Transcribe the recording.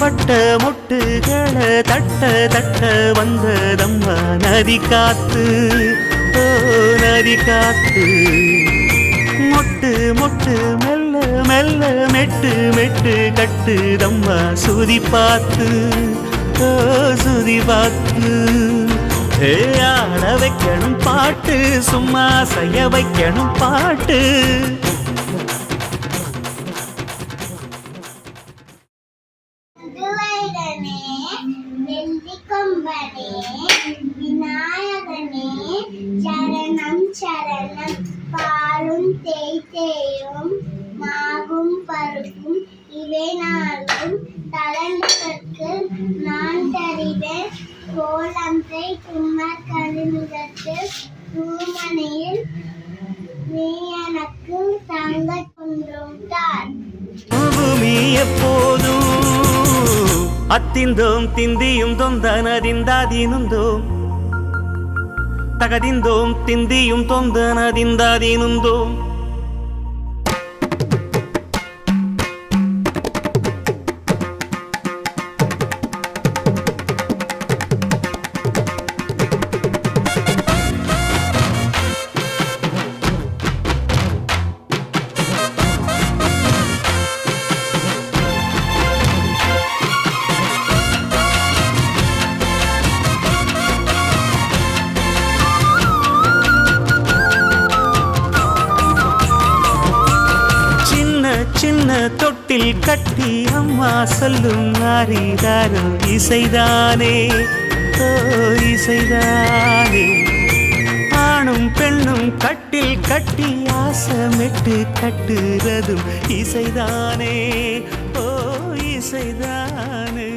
பட்ட முட்டுகளை தட்ட தட்ட வந்ததம்மா நதி காத்து, ஓ நதி காத்து. மொட்டு மொட்டு மெல்ல மெல்ல மெட்டு மெட்டு கட்டுதம்மா சுதி பார்த்து, ஓ சுதி பார்த்து. ஆட வைக்கணும் பாட்டு, சும்மா செய்ய வைக்கணும் பாட்டு. விநாயகனே சரணம் சரணம். பாலும் தேய்த்தேயும் நாகும் பருக்கும் இவை நாளும் தளர்ந்ததற்கு நான் தருவேன். கோலந்தை கும்மர் கழுமிதற்கு தூமனையில் நீ எனக்கு தங்க கொன்றும் தார். பூமி எப்போதும் அத்திந்தோம் திந்தியும் தொந்தனதிந்தாதீனுந்தோம் தகதிந்தோம் திந்தியும் தொந்தனதிந்தாதீனுந்தோம். சின்ன தொட்டில் கட்டி அம்மா சொல்லும் நாரிதாரோ இசைதானே, ஓ இசைதானே. ஆணும் பெண்ணும் கட்டில் கட்டி ஆசமிட்டு கட்டுறதும் இசைதானே, ஓ இசைதானே.